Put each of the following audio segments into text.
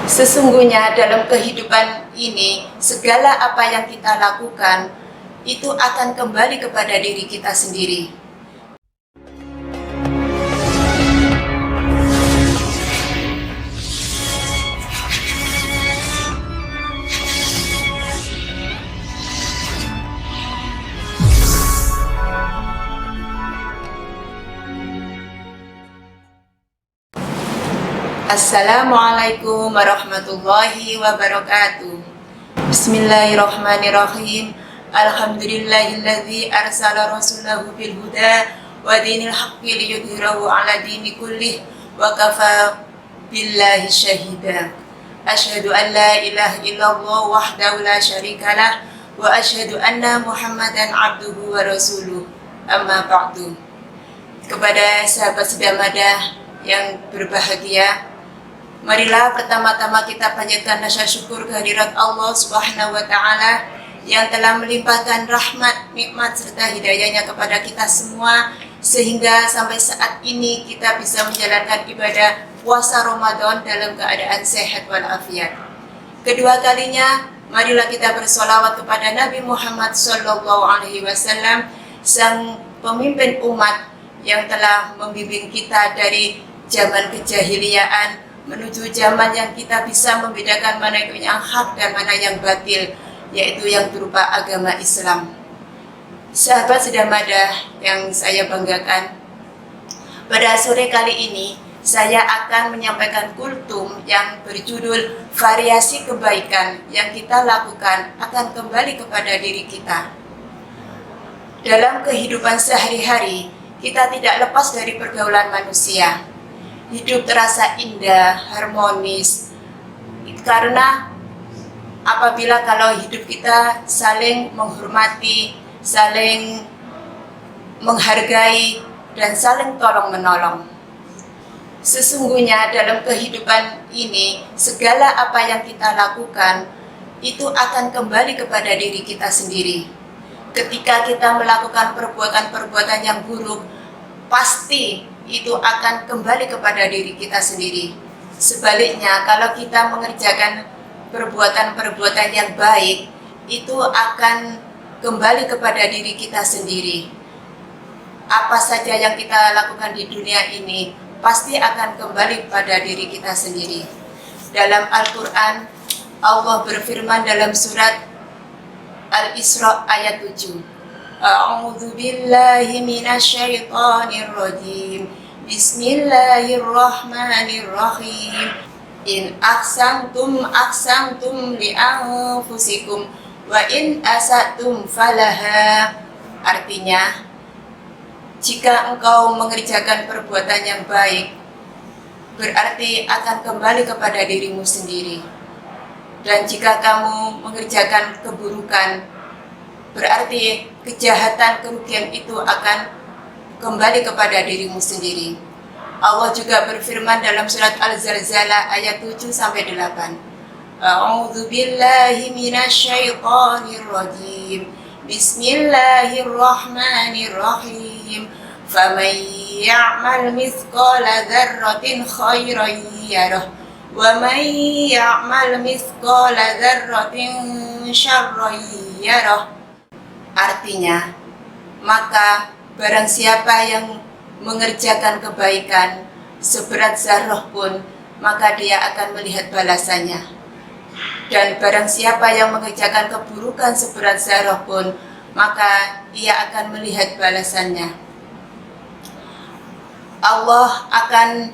Sesungguhnya dalam kehidupan ini, segala apa yang kita lakukan itu akan kembali kepada diri kita sendiri. Assalamualaikum warahmatullahi wabarakatuh. Bismillahirrahmanirrahim. Alhamdulillahilladzi arsala rasulahu bil huda wa dinil haqqi liyudhhirahu ala dini kullih wa kafa billahi syahida. Asyhadu an la ilaha illallah wahdahu la syarikalah wa asyhadu anna Muhammadan abduhu wa rasuluh. Amma ba'du. Kepada sahabat Sedamadah yang berbahagia, marilah pertama-tama kita panjatkan rasa syukur kehadirat Allah Subhanahu wa Ta'ala yang telah melimpahkan rahmat, nikmat serta hidayahnya kepada kita semua, sehingga sampai saat ini kita bisa menjalankan ibadah puasa Ramadan dalam keadaan sehat walafiat. Kedua kalinya, marilah kita bersolawat kepada Nabi Muhammad SAW, sang pemimpin umat yang telah membimbing kita dari zaman kejahiliaan menuju zaman yang kita bisa membedakan mana itu yang hak dan mana yang batil, yaitu yang berupa agama Islam. Sahabat Sedamadah yang saya banggakan, pada sore kali ini saya akan menyampaikan kultum yang berjudul variasi kebaikan yang kita lakukan akan kembali kepada diri kita. Dalam kehidupan sehari-hari, kita tidak lepas dari pergaulan manusia. Hidup terasa indah, harmonis, karena apabila kalau hidup kita saling menghormati, saling menghargai, dan saling tolong-menolong. Sesungguhnya dalam kehidupan ini, segala apa yang kita lakukan itu akan kembali kepada diri kita sendiri. Ketika kita melakukan perbuatan-perbuatan yang buruk, pasti itu akan kembali kepada diri kita sendiri. Sebaliknya, kalau kita mengerjakan perbuatan-perbuatan yang baik, itu akan kembali kepada diri kita sendiri. Apa saja yang kita lakukan di dunia ini, pasti akan kembali pada diri kita sendiri. Dalam Al-Quran, Allah berfirman dalam surat Al-Isra ayat 7. A'udzu billahi minasyaitonir rajim. Bismillahirrahmanirrahim. In aqsamtum li anfusikum wa in asatum falaha. Artinya, jika engkau mengerjakan perbuatan yang baik, berarti akan kembali kepada dirimu sendiri. Dan jika kamu mengerjakan keburukan, berarti kejahatan, kerugian itu akan kembali kepada dirimu sendiri. Allah juga berfirman dalam surat Al-Zalzalah ayat 7-8. A'udzu billahi minasyaitonir rajim. Bismillahirrahmanirrahim. Faman ya'mal mithqala dzarratin khairan yarah wa man ya'mal mithqala dzarratin syarran yarah. Artinya, maka barang siapa yang mengerjakan kebaikan seberat zarah pun, maka dia akan melihat balasannya. Dan barang siapa yang mengerjakan keburukan seberat zarah pun, maka ia akan melihat balasannya. Allah akan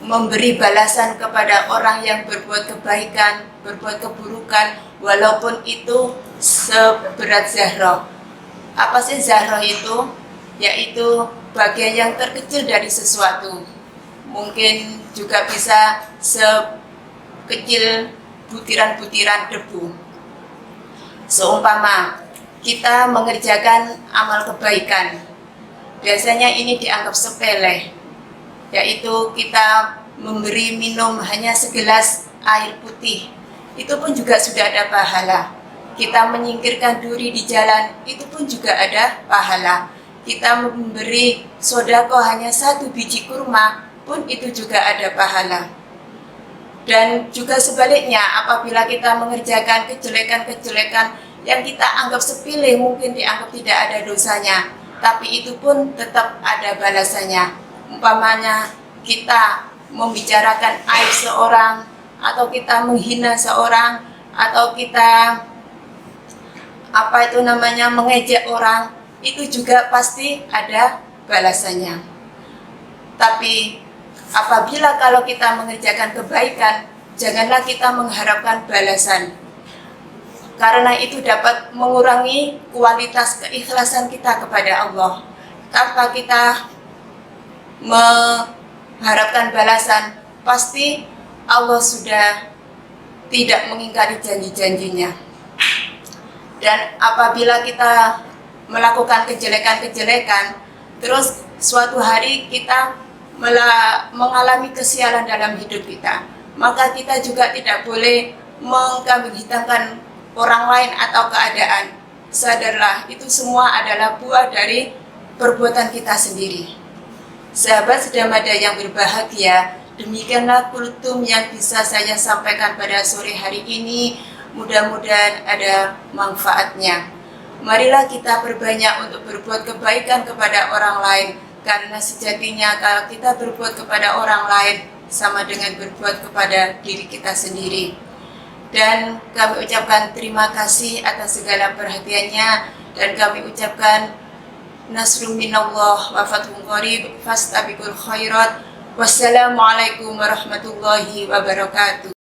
memberi balasan kepada orang yang berbuat kebaikan, berbuat keburukan, walaupun itu seberat zarah. Apa sih zarah itu? Yaitu bagian yang terkecil dari sesuatu. Mungkin juga bisa sekecil butiran-butiran debu. Seumpama kita mengerjakan amal kebaikan, biasanya ini dianggap sepele, yaitu kita memberi minum hanya segelas air putih. Itu pun juga sudah ada pahala. Kita menyingkirkan duri di jalan, itu pun juga ada pahala. Kita memberi sodako hanya 1 biji kurma, pun itu juga ada pahala. Dan juga sebaliknya, apabila kita mengerjakan kejelekan-kejelekan yang kita anggap sepele, mungkin dianggap tidak ada dosanya, tapi itu pun tetap ada balasannya. Umpamanya kita membicarakan aib seorang, atau kita menghina seorang, atau kita mengejek orang, itu juga pasti ada balasannya. Tapi apabila kalau kita mengerjakan kebaikan, janganlah kita mengharapkan balasan, karena itu dapat mengurangi kualitas keikhlasan kita kepada Allah. Tanpa kita mengharapkan balasan, pasti Allah sudah tidak mengingkari janji-janjinya. Dan apabila kita melakukan kejelekan-kejelekan, terus suatu hari kita mengalami kesialan dalam hidup kita, maka kita juga tidak boleh mengkambing hitamkan orang lain atau keadaan. Sadarlah, itu semua adalah buah dari perbuatan kita sendiri. Sahabat Sedamada yang berbahagia, demikianlah kultum yang bisa saya sampaikan pada sore hari ini. Mudah-mudahan ada manfaatnya. Marilah kita perbanyak untuk berbuat kebaikan kepada orang lain, karena sejatinya kalau kita berbuat kepada orang lain sama dengan berbuat kepada diri kita sendiri. Dan kami ucapkan terima kasih atas segala perhatiannya, dan kami ucapkan nasrun minallah wa fathun qarib fastabiqul khairat. Wassalamualaikum warahmatullahi wabarakatuh.